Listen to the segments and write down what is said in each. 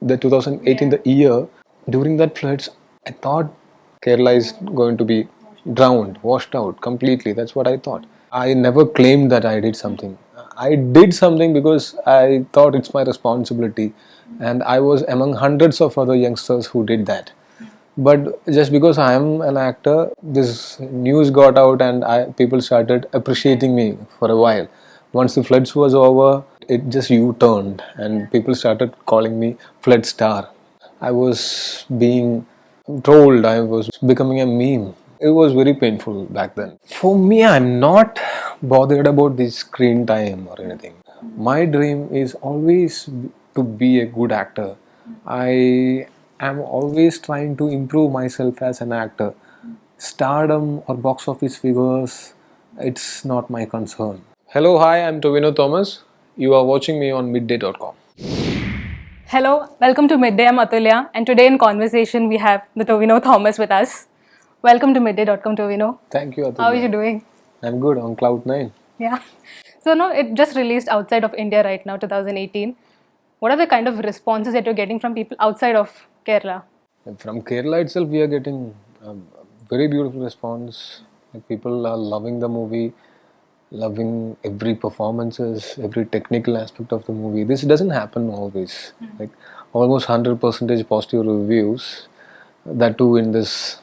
the 2018 the year. During that floods, I thought Kerala is going to be drowned, washed out completely. That's what I thought. I never claimed that I did something. I did something because I thought it's my responsibility, and I was among hundreds of other youngsters who did that. But just because I am an actor, this news got out, and people started appreciating me for a while. Once the floods was over, it just U-turned, and people started calling me Flood Star. I was being trolled. I was becoming a meme. It was very painful back then. For me, I'm not bothered about the screen time or anything. My dream is always to be a good actor. I am always trying to improve myself as an actor. Stardom or box office figures, it's not my concern. Hello, hi, I'm Tovino Thomas. You are watching me on midday.com. Hello, welcome to Midday. I'm Atulya, and today in conversation we have the Tovino Thomas with us. Welcome to Midday.com, Tovino. Thank you, Atulya. How are you doing? I'm good, on cloud 9. Yeah. So now it just released outside of India right now, 2018. What are the kind of responses that you're getting from people outside of Kerala? From Kerala itself, we are getting a very beautiful response. Like, people are loving the movie, loving every performances, every technical aspect of the movie. This doesn't happen always. Like, almost 100% positive reviews. That too in this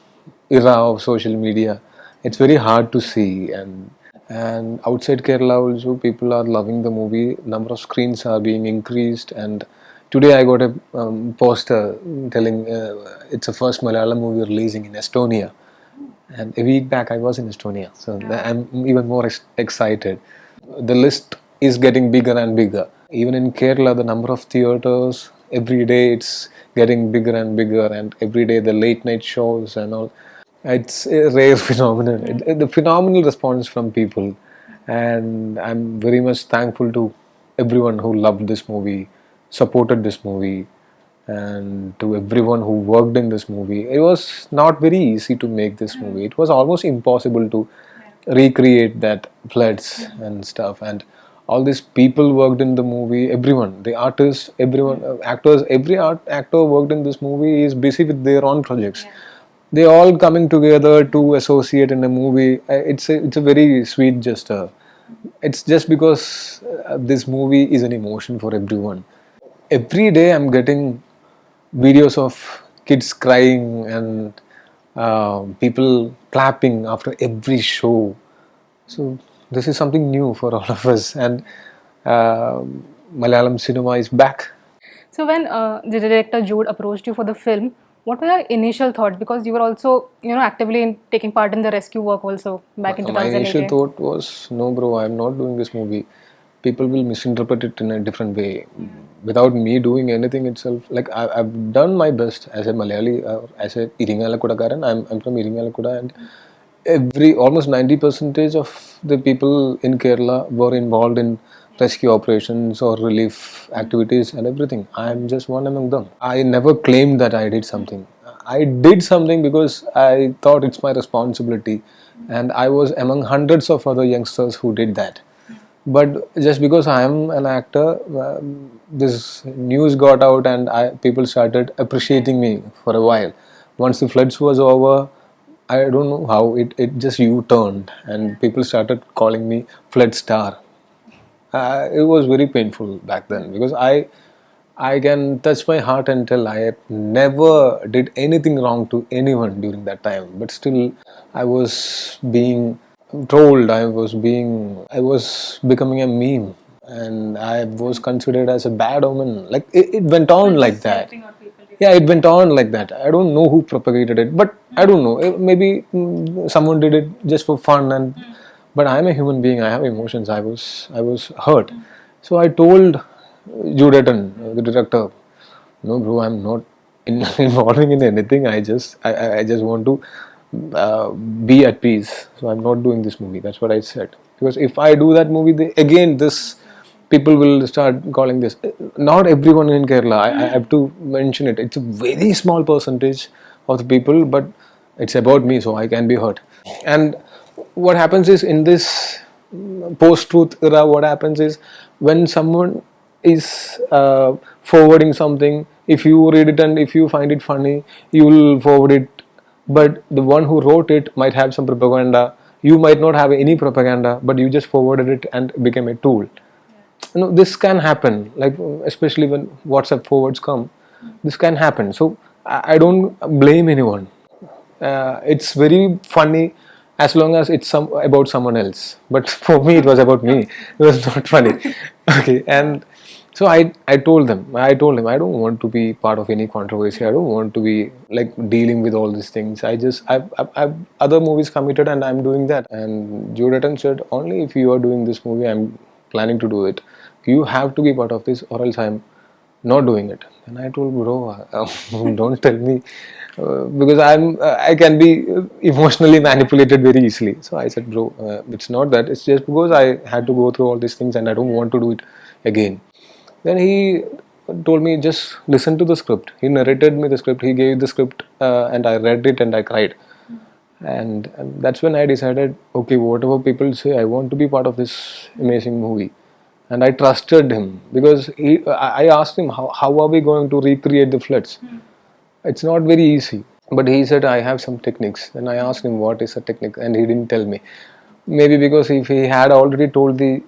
era of social media, it's very hard to see. And outside Kerala also, people are loving the movie. Number of screens are being increased, and today I got a poster telling it's the first Malayalam movie releasing in Estonia. And a week back I was in Estonia, so I'm even more excited. The list is getting bigger and bigger. Even in Kerala, the number of theaters, every day it's getting bigger and bigger, and every day the late night shows and all. It's a rare phenomenon. The phenomenal response from people, and I'm very much thankful to everyone who loved this movie, supported this movie, and to everyone who worked in this movie. It was not very easy to make this movie. It was almost impossible to recreate that floods and stuff. And all these people worked in the movie. Everyone, the artists, everyone, actors, every actor worked in this movie is busy with their own projects. They all coming together to associate in a movie. It's a very sweet gesture. It's just because this movie is an emotion for everyone. Every day I'm getting videos of kids crying and people clapping after every show. So this is something new for all of us, and Malayalam cinema is back. So when the director Jude approached you for the film, what were your initial thoughts? Because you were also, actively taking part in the rescue work also back in My 2018. initial thought was, no, bro, I'm not doing this movie. People will misinterpret it in a different way. Without me doing anything itself, like I've done my best as a Malayali, as a Iringalakudakaran. I'm from Iringalakkuda, and almost 90% of the people in Kerala were involved in rescue operations or relief activities and everything. I'm just one among them. I never claimed that I did something. I did something because I thought it's my responsibility, and I was among hundreds of other youngsters who did that. But just because I am an actor, this news got out, and people started appreciating me for a while. Once the floods was over, I don't know how it just U-turned, and people started calling me Flood Star. It was very painful back then, because I can touch my heart and tell I never did anything wrong to anyone during that time. But still, I was being trolled. I was becoming a meme, and I was considered as a bad omen. Like, it went on like that. Yeah, it went on like that. I don't know who propagated it, but I don't know. Maybe someone did it just for fun, and but I'm a human being. I have emotions. I was hurt, so I told Judeton, the director, no, bro, I'm not involving in anything. I just want to be at peace. So I'm not doing this movie. That's what I said. Because if I do that movie, this people will start calling this. Not everyone in Kerala. I have to mention it. It's a very small percentage of the people, but it's about me, so I can be hurt. And what happens is, in this post-truth era, what happens is, when someone is forwarding something, If you read it and if you find it funny, you will forward it. But the one who wrote it might have some propaganda. You might not have any propaganda, but you just forwarded it and it became a tool. This can happen, like especially when WhatsApp forwards come, this can happen. So I don't blame anyone. It's very funny as long as it's about someone else, but for me it was about me. It was not funny. Okay. And so I told him I don't want to be part of any controversy. I don't want to be like dealing with all these things. I've other movies committed and I'm doing that. And Jordan said, only if you are doing this movie, I'm planning to do it. You have to be part of this, or else I'm not doing it. And I told bro, don't tell me, because I can be emotionally manipulated very easily. So I said, bro, it's not that. It's just because I had to go through all these things and I don't want to do it again. Then he told me, just listen to the script. He narrated me the script. He gave the script, and I read it and I cried. And that's when I decided, okay, whatever people say, I want to be part of this amazing movie. And I trusted him because I asked him, how are we going to recreate the floods? It's not very easy. But he said, I have some techniques. Then I asked him, what is a technique? And he didn't tell me. Maybe because if he had already told the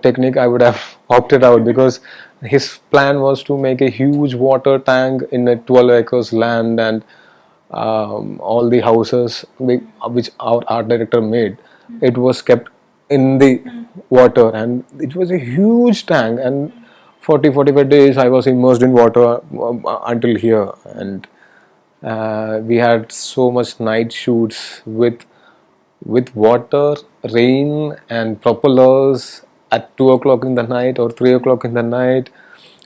technique, I would have opted out, because his plan was to make a huge water tank in a 12 acres land, and all the houses which our art director made, it was kept in the water, and it was a huge tank. And 45 days I was immersed in water until here. And we had so much night shoots with water, rain, and propellers at 2 o'clock in the night or 3 o'clock in the night.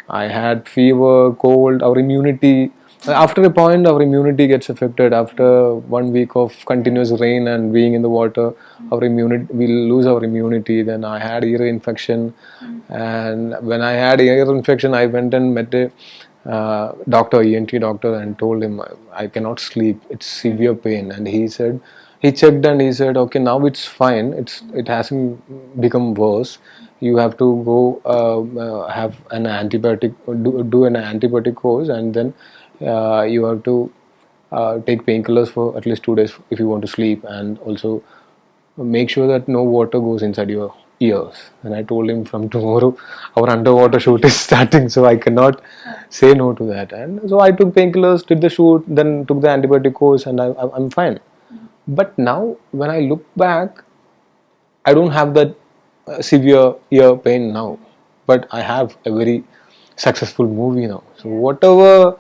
I had fever, cold, our immunity. After a point, our immunity gets affected. After 1 week of continuous rain and being in the water, our immunity, we lose our immunity. Then I had ear infection, and when I had ear infection, I went and met a doctor, ENT doctor, and told him I cannot sleep. It's severe pain, and he said he checked and he said, okay, now it's fine. It hasn't become worse. You have to go have an antibiotic, do an antibiotic course, and then you have to take painkillers for at least 2 days if you want to sleep, and also make sure that no water goes inside your ears. And I told him, from tomorrow our underwater shoot is starting, so I cannot say no to that. And so I took painkillers, did the shoot, then took the antibiotic course, and I'm fine. But now when I look back, I don't have that severe ear pain now, but I have a very successful movie now. So whatever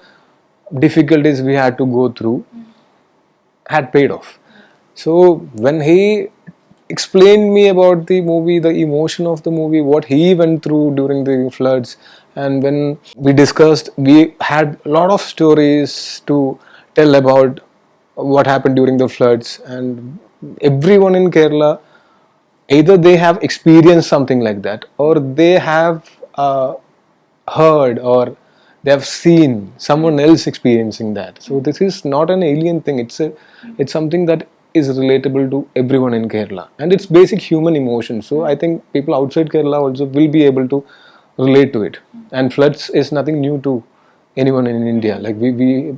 difficulties we had to go through had paid off. So when he explained me about the movie, the emotion of the movie, what he went through during the floods, and when we discussed, we had a lot of stories to tell about what happened during the floods. And everyone in Kerala, either they have experienced something like that, or they have heard, or they have seen someone else experiencing that. So this is not an alien thing. It's something that is relatable to everyone in Kerala, and it's basic human emotion. So I think people outside Kerala also will be able to relate to it. And floods is nothing new to anyone in India. Like we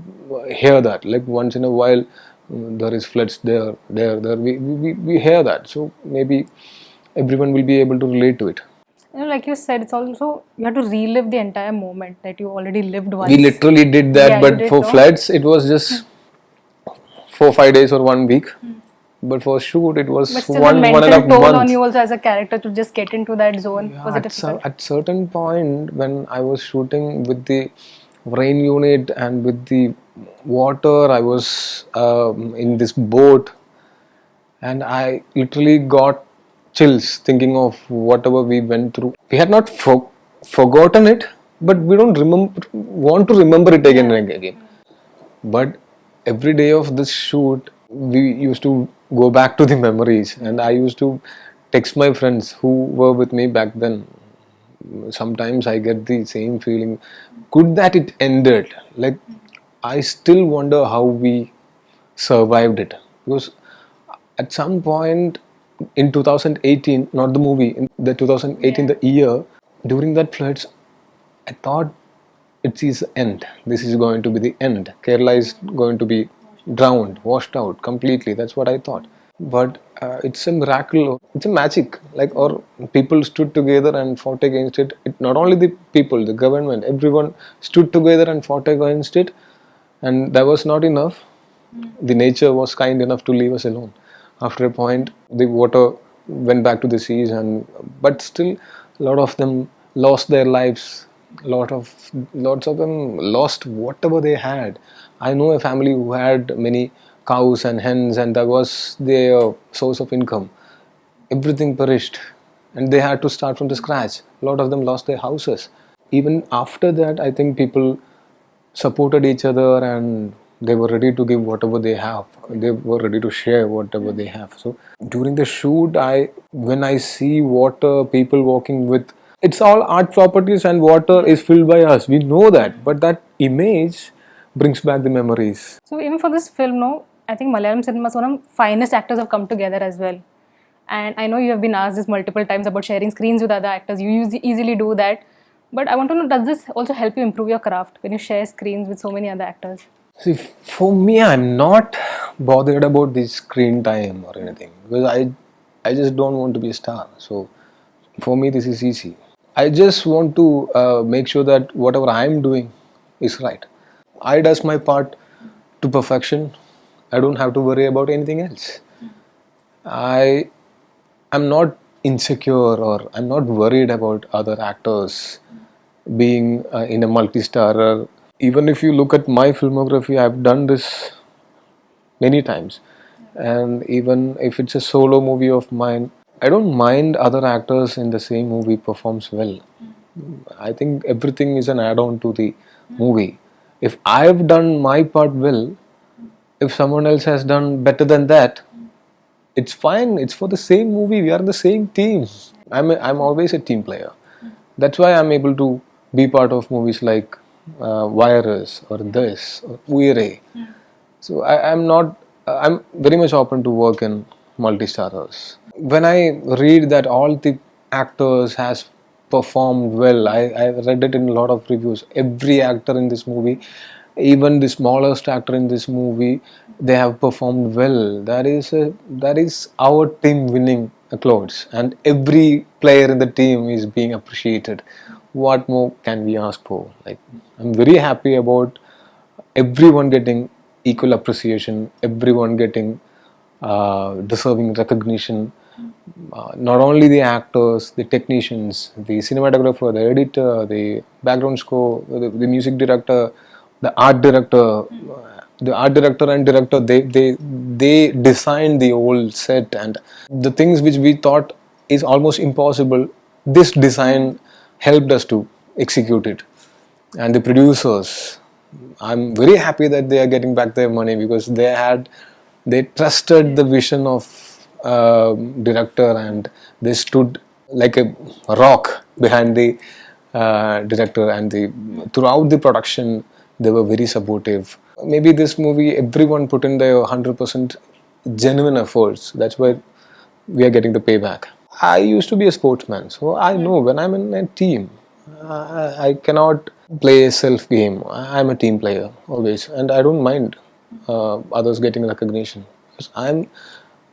hear that, like once in a while, there is floods there. We hear that. So maybe everyone will be able to relate to it. Like you said, it's also you have to relive the entire moment that you already lived once. We literally did that, Yeah, you but did, for no? floods it was just 4-5 days or 1 week. But for shoot it was But still, the one and a mental half toll on month. you also as a character to just get into that zone was it difficult? At certain point when I was shooting with the rain unit and with the water, I was in this boat, and I literally got chills thinking of whatever we went through. We had not forgotten it, but we don't want to remember it again and again. But every day of this shoot, we used to go back to the memories, and I used to text my friends who were with me back then. Sometimes I get the same feeling. Good that it ended. Like, I still wonder how we survived it, because at some point in 2018, not the movie, in the 2018, the year during that floods, I thought it is end. This is going to be the end. Kerala is going to be drowned, washed out completely. That's what I thought. But it's a miracle. It's a magic. Like, or people stood together and fought against it. Not only the people, the government, everyone stood together and fought against it. And that was not enough. The nature was kind enough to leave us alone. After a point, the water went back to the seas, and but still, a lot of them lost their lives. Lots of them lost whatever they had. I know a family who had many cows and hens, and that was their source of income. Everything perished, and they had to start from the scratch. A lot of them lost their houses. Even after that, I think people supported each other, and they were ready to give whatever they have. They were ready to share whatever they have. So during the shoot, when I see water, people walking with, it's all art properties, and water is filled by us. We know that, but that image brings back the memories. So even for this film, no, I think Malayalam cinema's one of finest actors have come together as well. And I know you have been asked this multiple times about sharing screens with other actors. You easily do that. But I want to know, does this also help you improve your craft when you share screens with so many other actors? See, for me, I'm not bothered about the screen time or anything, because I just don't want to be a star. So for me, this is easy. I just want to make sure that whatever I'm doing is right. I does my part to perfection. I don't have to worry about anything else. I am not insecure, or I'm not worried about other actors being in a multi-starrer. Even if you look at my filmography, I've done this many times. And even if it's a solo movie of mine, I don't mind other actors in the same movie performs well. I think everything is an add-on to the movie. If I've done my part well, if someone else has done better than that, it's fine. It's for the same movie. We are the same team. I'm always a team player. That's why I'm able to be part of movies like Virus or this or Uire. So I'm not. I'm very much open to work in multi-starrers. When I read that all the actors has performed well, I read it in a lot of reviews. Every actor in this movie, even the smallest actor in this movie, they have performed well. That is our team winning clothes, and every player in the team is being appreciated. What more can we ask for? Like, I'm very happy about everyone getting equal appreciation, everyone getting deserving recognition. Not only the actors, the technicians, the cinematographer, the editor, the background score, the music director, the art director. The art director and director, they designed the whole set, and the things which we thought is almost impossible, this design helped us to execute it. And the producers, I'm very happy that they are getting back their money, because they trusted the vision of director, and they stood like a rock behind the director, and throughout the production they were very supportive. Maybe this movie, everyone put in their 100% genuine efforts. That's why we are getting the payback. I used to be a sportsman, so I know when I'm in a team, I cannot play a self game. I'm a team player always, and I don't mind others getting recognition. Because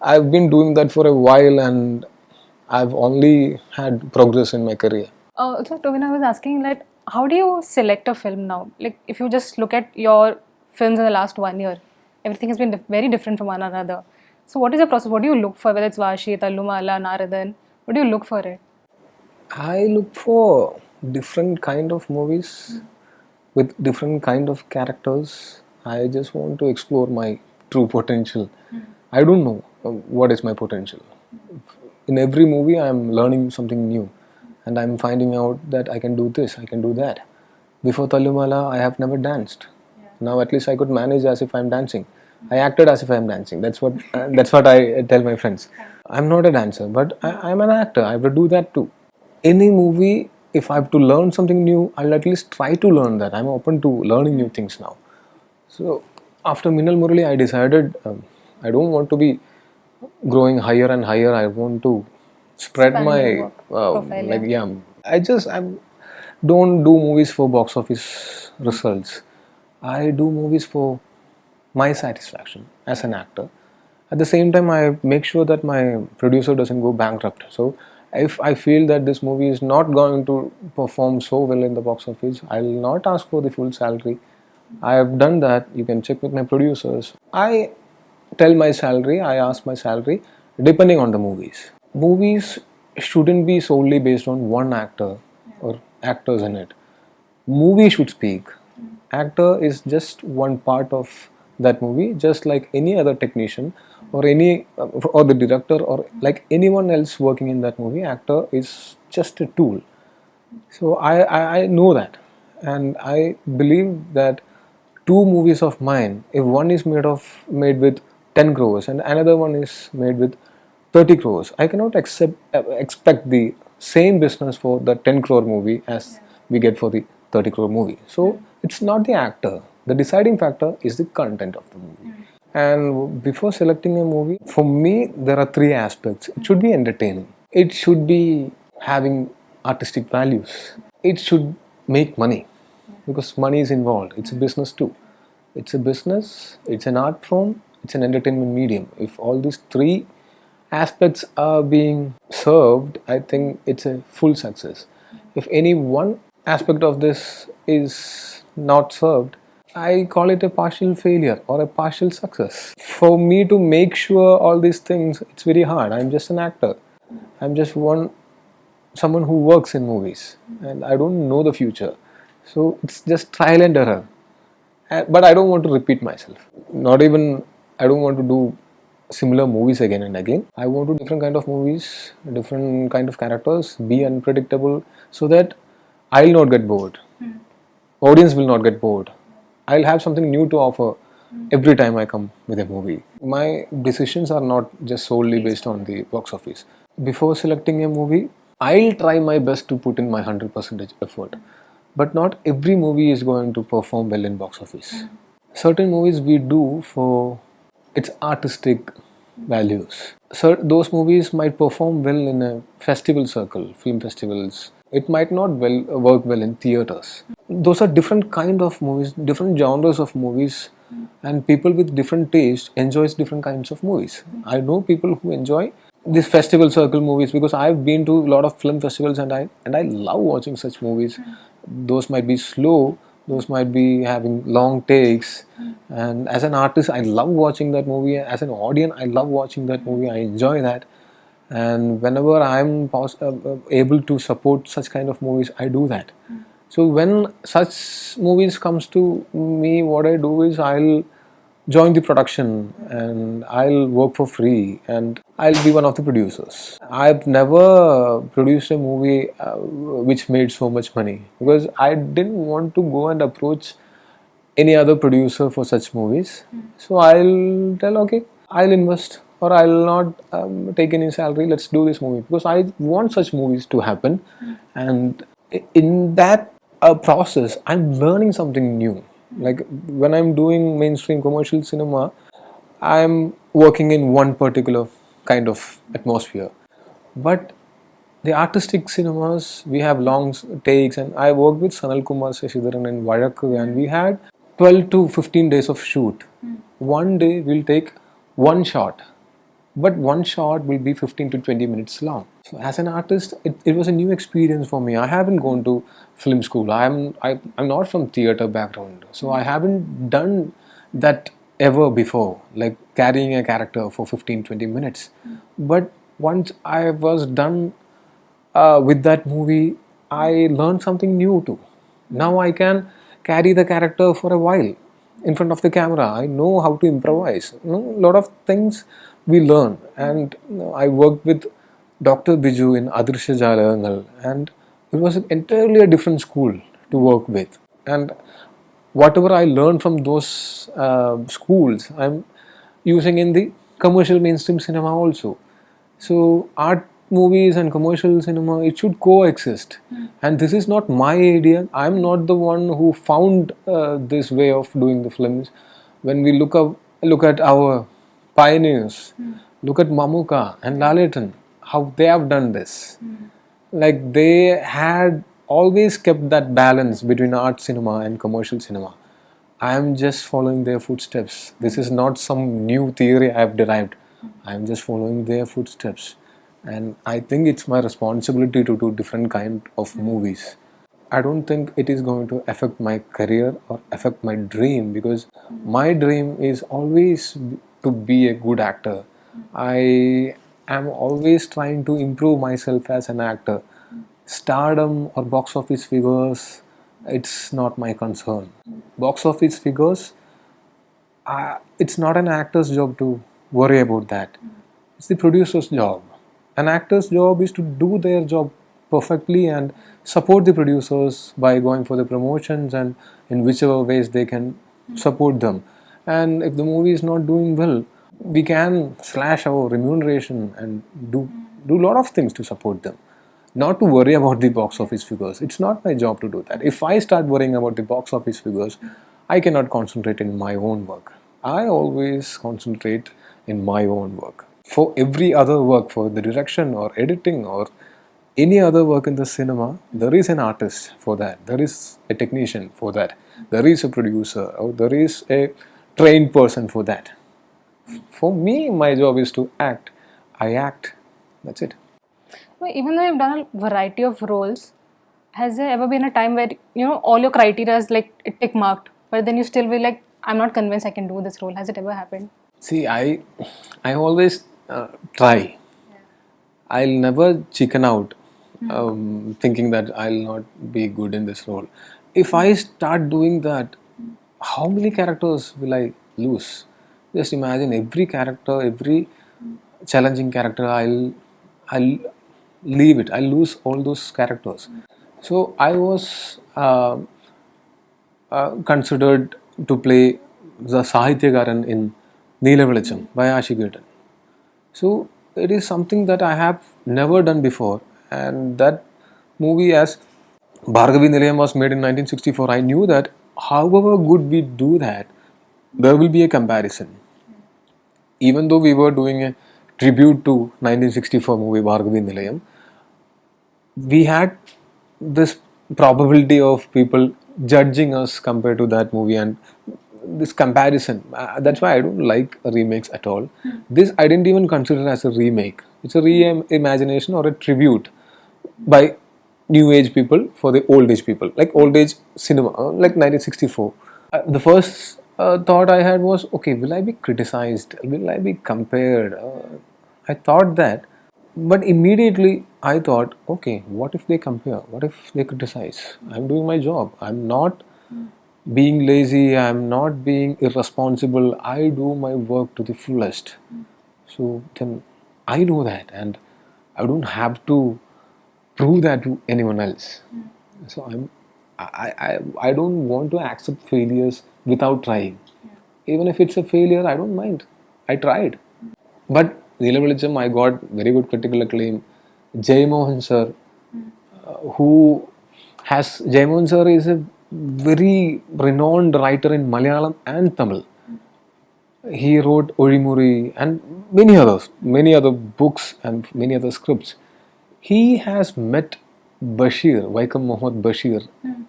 I've been doing that for a while, and I've only had progress in my career. So Tovino, I was asking that how do you select a film now? Like if you just look at your films in the last 1 year, everything has been very different from one another. So what is your process? What do you look for? Whether it's Vashi, Tallumala, Naradan, what do you look for it? I look for different kind of movies with different kind of characters. I just want to explore my true potential. I don't know what is my potential. In every movie, I'm learning something new, and I'm finding out that I can do this, I can do that. Before Tallumala, I have never danced. Now at least I could manage as if I'm dancing. I acted as if I'm dancing. That's what I tell my friends. I'm not a dancer, but I'm an actor. I will do that too. Any movie, if I have to learn something new, I'll at least try to learn that. I'm open to learning new things now. So after Minnal Murali, I decided I don't want to be growing higher and higher. I want to spread Expand your my work profile, like yeah. yeah. I'm don't do movies for box office results. I do movies for my satisfaction as an actor. At the same time, I make sure that my producer doesn't go bankrupt. So, if I feel that this movie is not going to perform so well in the box office, I'll not ask for the full salary. I have done that. You can check with my producers. I tell my salary, I ask my salary depending on the movies. Movies shouldn't be solely based on one actor or actors in it. Movie should speak. Actor is just one part of that movie, just like any other technician or any or the director or like anyone else working in that movie. Actor is just a tool. So I know that, and I believe that two movies of mine, if one is made with 10 crores and another one is made with 30 crores, I cannot expect the same business for the 10 crore movie as we get for the 30 crore movie. So it's not the actor. The deciding factor is the content of the movie. And before selecting a movie, for me, there are three aspects. It should be entertaining. It should be having artistic values. It should make money because money is involved. It's a business too. It's a business, it's an art form, it's an entertainment medium. If all these three aspects are being served, I think it's a full success. If any one aspect of this is not served, I call it a partial failure or a partial success. For me to make sure all these things, it's very hard. I'm just an actor. I'm just someone who works in movies and I don't know the future. So it's just trial and error. But I don't want to repeat myself. Not even, I don't want to do similar movies again and again. I want to do different kind of movies, different kind of characters, be unpredictable so that I'll not get bored. Audience will not get bored. I'll have something new to offer every time I come with a movie. My decisions are not just solely based on the box office. Before selecting a movie, I'll try my best to put in my 100% effort. But not every movie is going to perform well in box office. Certain movies we do for its artistic values. So those movies might perform well in a festival circle, film festivals. It might not work well in theaters. Those are different kind of movies, different genres of movies, and people with different taste enjoys different kinds of movies. I know people who enjoy these festival circle movies because I've been to a lot of film festivals and I love watching such movies. Those might be slow, those might be having long takes, and as an artist I love watching that movie. As an audience I love watching that movie. I enjoy that, and whenever I'm able to support such kind of movies, I do that. So when such movies comes to me, what I do is I'll join the production and I'll work for free and I'll be one of the producers. I've never produced a movie which made so much money because I didn't want to go and approach any other producer for such movies. So I'll tell, okay, I'll invest or I'll not take any salary, let's do this movie because I want such movies to happen. And in that process, I'm learning something new. Like when I'm doing mainstream commercial cinema, I'm working in one particular kind of atmosphere. But the artistic cinemas, we have long takes, and I worked with Sanal Kumar Seshidharan in Vazhakku, and we had 12 to 15 days of shoot. One day we'll take one shot, but one shot will be 15 to 20 minutes long. So as an artist, it was a new experience for me. I haven't gone to film school. I'm not from theater background, so I haven't done that ever before, like carrying a character for 15-20 minutes. But once I was done with that movie, I learned something new too. Now I can carry the character for a while in front of the camera. I know how to improvise. A lot of things we learn. And I worked with Dr. Biju in Adrisha Jalayangal, and it was entirely a different school to work with. And whatever I learned from those schools, I'm using in the commercial mainstream cinema also. So art movies and commercial cinema, it should coexist. And this is not my idea. I'm not the one who found this way of doing the films. When we look at our pioneers, look at Mamuka and Laletan, how they have done this. Like they had always kept that balance between art cinema and commercial cinema. I am just following their footsteps. This is not some new theory I have derived. I am just following their footsteps. And I think it's my responsibility to do different kind of movies. I don't think it is going to affect my career or affect my dream, because my dream is always to be a good actor. I am always trying to improve myself as an actor. Stardom or box office figures, it's not my concern. Box office figures, it's not an actor's job to worry about that. It's the producer's job. An actor's job is to do their job perfectly and support the producers by going for the promotions and in whichever ways they can support them. And if the movie is not doing well, we can slash our remuneration and do a lot of things to support them. Not to worry about the box office figures. It's not my job to do that. If I start worrying about the box office figures, I cannot concentrate in my own work. I always concentrate in my own work. For every other work, for the direction or editing or any other work in the cinema, there is an artist for that. There is a technician for that. There is a producer or there is a trained person for that. For me, my job is to act. I act. That's it. Well, even though you've done a variety of roles, has there ever been a time where all your criteria is like tick marked, but then you still be like, I'm not convinced I can do this role? Has it ever happened? See, I always try. I'll never chicken out thinking that I'll not be good in this role. If I start doing that, how many characters will I lose? Just imagine every character, every challenging character, I'll leave it. I'll lose all those characters. So I was considered to play the Sahityagaran in Neela Velicham by Ashiketan. So it is something that I have never done before, and that movie, as Bhargavi Nilayam was made in 1964, I knew that however good we do that, there will be a comparison. Even though we were doing a tribute to 1964 movie Bhargavi Nilayam, we had this probability of people judging us compared to that movie, and this comparison. That's why I don't like remakes at all. This I didn't even consider as a remake. It's a reimagination or a tribute by new age people for the old age people, like old age cinema, like 1964. The first thought I had was, okay, will I be criticized? Will I be compared? I thought that, but immediately I thought, okay, what if they compare? What if they criticize? I'm doing my job. I'm not being lazy. I'm not being irresponsible. I do my work to the fullest. So then I know that, and I don't have to prove that to anyone else. So I don't want to accept failures without trying. Even if it's a failure, I don't mind. I tried. But Neela Velicham, I got very good critical acclaim. Jay Mohan sir, Jay Mohan sir is a very renowned writer in Malayalam and Tamil. He wrote Orimuri and many other books and many other scripts. He has met Bashir, Vaikam Mohammed Bashir,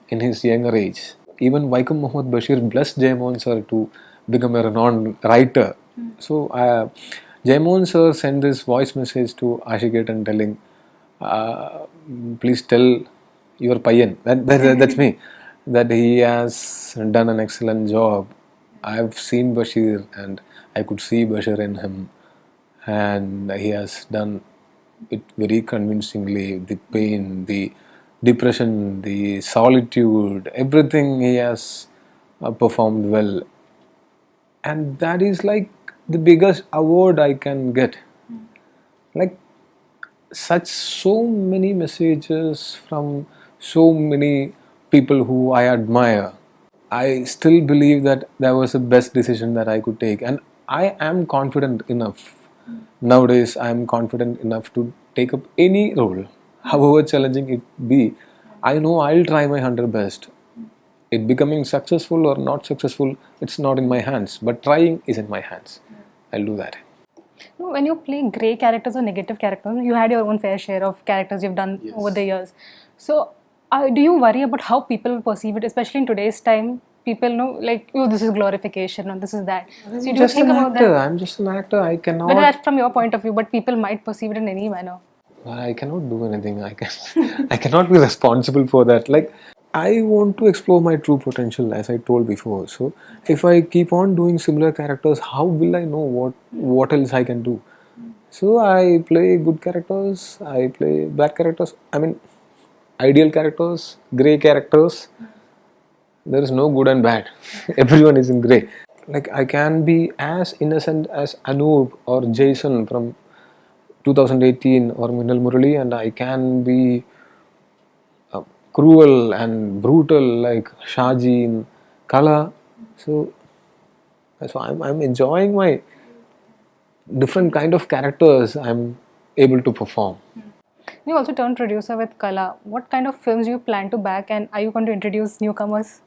in his younger age. Even Vaikam Mohammed Bashir blessed Jay Mohan sir to become a renowned writer. So Jay Mohan sir sent this voice message to Ashiketan telling, please tell your payan, that's me, that he has done an excellent job. I've seen Bashir and I could see Bashir in him, and he has done it very convincingly. The pain, the depression, the solitude, everything he has performed well. And that is like the biggest award I can get. Like so many messages from so many people who I admire. I still believe that that was the best decision that I could take, and I am confident enough. Nowadays, I am confident enough to take up any role, however challenging it be. I know I'll try my 100 best. It becoming successful or not successful, it's not in my hands, but trying is in my hands. I'll do that. When you play grey characters or negative characters, you had your own fair share of characters you've done over the years. So, Do you worry about how people perceive it, especially in today's time? People know, like, oh, this is glorification or this is that. So, do I'm you just think an about actor. that? I'm just an actor. I But cannot. that's from your point of view, but people might perceive it in any manner. I cannot do anything. I can. I cannot be responsible for that. Like, I want to explore my true potential, as I told before. So, if I keep on doing similar characters, how will I know what else I can do? So I play good characters. I play bad characters. I mean, ideal characters, grey characters. There is no good and bad. Everyone is in grey. Like I can be as innocent as Anoop or Jason from 2018 or Minnal Murali, and I can be cruel and brutal like Shaji in Kala. So, I'm enjoying my different kind of characters I'm able to perform. You also turned producer with Kala. What kind of films do you plan to back, and are you going to introduce newcomers?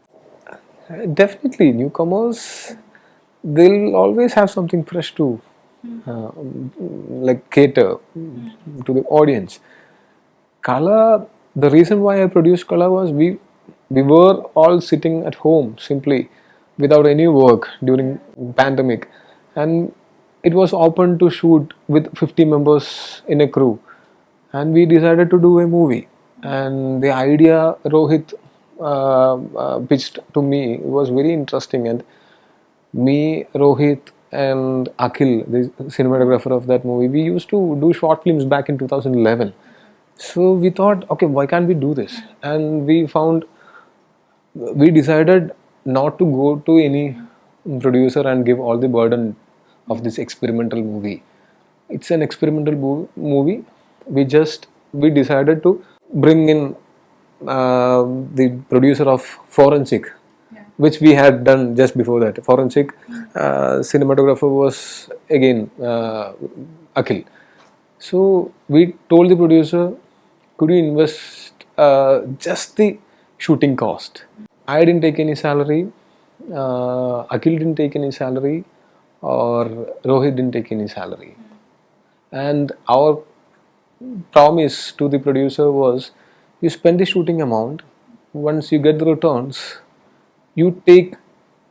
Definitely, newcomers, they'll always have something fresh to uh, like cater to the audience. Kala, the reason why I produced Kala was we were all sitting at home simply without any work during pandemic, and it was open to shoot with 50 members in a crew, and we decided to do a movie. And the idea Rohit pitched to me was very interesting, and me, Rohit, and Akhil, the cinematographer of that movie, we used to do short films back in 2011. So we thought, okay, why can't we do this? And we decided not to go to any producer and give all the burden of this experimental movie. It's an experimental movie. We decided to bring in the producer of Forensic, which we had done just before that. Forensic cinematographer was again Akhil. So we told the producer, could you invest just the shooting cost? I didn't take any salary, Akhil didn't take any salary, or Rohit didn't take any salary. And our promise to the producer was you spend the shooting amount, once you get the returns, you take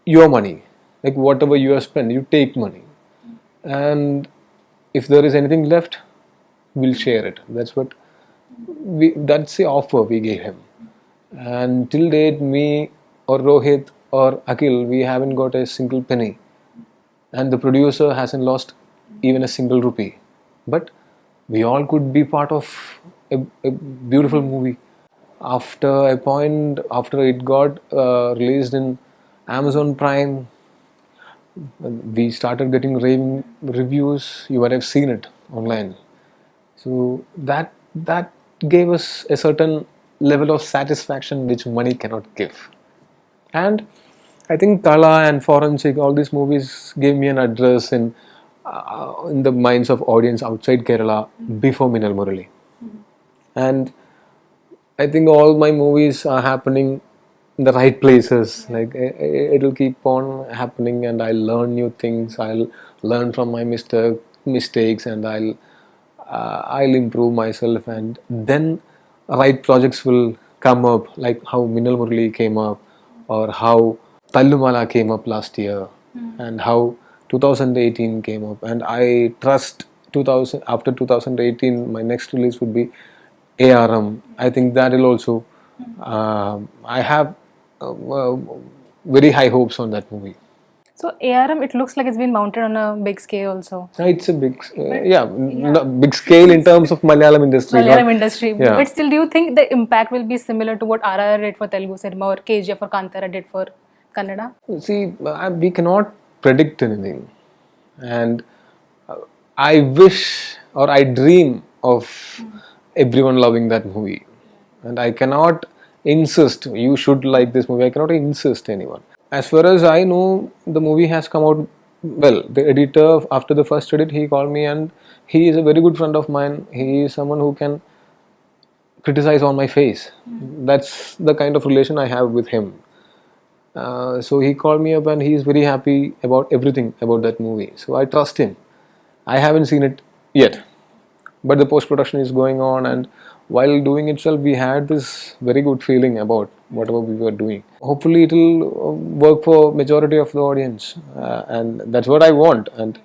your money, like whatever you have spent, you take money, and if there is anything left, we'll share it. That's the offer we gave him. And till date, me or Rohit or Akhil, we haven't got a single penny, and the producer hasn't lost even a single rupee. But we all could be part of a beautiful movie. After a point, after it got released in Amazon Prime, we started getting raving reviews. You might have seen it online. So that gave us a certain level of satisfaction which money cannot give. And I think Kala and Forensic, all these movies gave me an address in the minds of audience outside Kerala before Minnal Murali. And I think all my movies are happening in the right places. Like it'll keep on happening, and I'll learn new things. I'll learn from my mistakes, and I'll improve myself, and then right projects will come up, like how Minnal Murali came up, or how Tallumala came up last year, and how 2018 came up. And I trust 2000 after 2018, my next release would be ARM. I think that will also. I have very high hopes on that movie. So ARM, it looks like it's been mounted on a big scale also. It's a big, big scale in terms of Malayalam industry. Malayalam industry. Yeah. But still, do you think the impact will be similar to what RRR did for Telugu cinema or KGF or Kantara did for Kannada? See, we cannot predict anything, and I wish or I dream of everyone loving that movie, and I cannot insist you should like this movie. I cannot insist anyone. As far as I know, the movie has come out well. The editor, after the first edit, he called me, and he is a very good friend of mine. He is someone who can criticize on my face. That's the kind of relation I have with him. So he called me up, and he is very happy about everything about that movie. So I trust him. I haven't seen it yet, but the post production is going on, and while doing itself we had this very good feeling about whatever we were doing. Hopefully it will work for majority of the audience, and that's what I want, and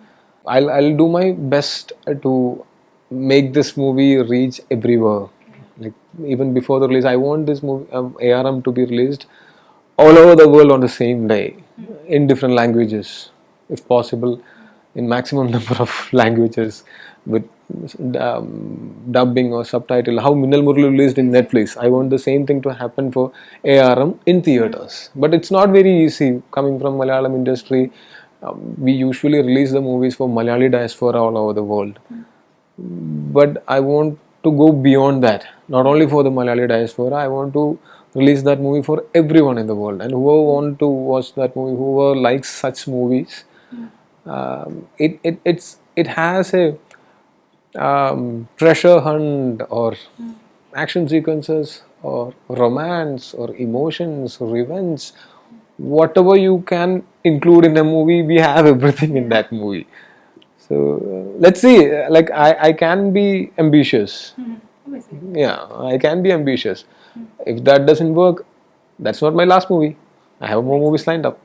I'll do my best to make this movie reach everywhere. Like even before the release, I want this movie ARM to be released all over the world on the same day in different languages, if possible, in maximum number of languages, with dubbing or subtitle. How Minnal Murali released in Netflix, I want the same thing to happen for ARM in theaters. But it's not very easy. Coming from Malayalam industry, we usually release the movies for Malayali diaspora all over the world. But I want to go beyond that. Not only for the Malayali diaspora, I want to release that movie for everyone in the world. And whoever want to watch that movie, whoever likes such movies, it has a treasure hunt or action sequences or romance or emotions or revenge. Whatever you can include in a movie, we have everything in that movie. So let's see. Like I can be ambitious. Yeah, I can be ambitious. If that doesn't work, that's not my last movie. I have more movies lined up.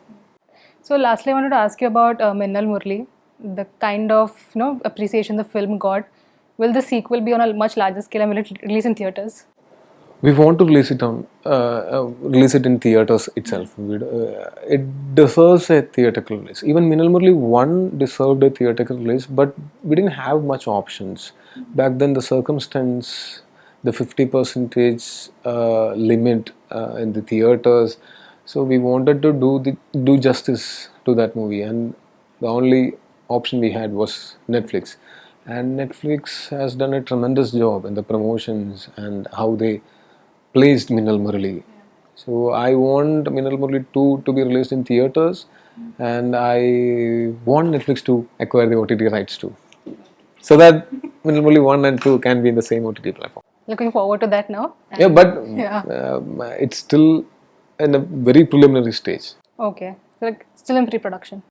So lastly, I wanted to ask you about Minnal Murali, the kind of appreciation the film got. Will the sequel be on a much larger scale and will it release in theaters? We want to release it in theaters itself. It deserves a theatrical release. Even Minnal Murali 1 deserved a theatrical release, but we didn't have much options. Back then, the circumstance, the 50% limit in the theaters, so we wanted to do justice to that movie, and the only option we had was Netflix. And Netflix has done a tremendous job in the promotions and how they placed Minnal Murali. So I want Minnal Murali 2 to be released in theaters, and I want Netflix to acquire the OTT rights too, so that Minnal Murali 1 and 2 can be in the same OTT platform. Looking forward to that now. Yeah, but it's still in a very preliminary stage. Okay, so like still in pre-production.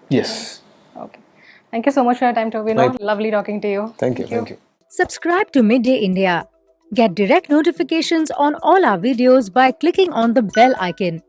Yes. Okay. Thank you so much for your time, Tovino. Lovely talking to you. Thank you. Subscribe to Midday India. Get direct notifications on all our videos by clicking on the bell icon.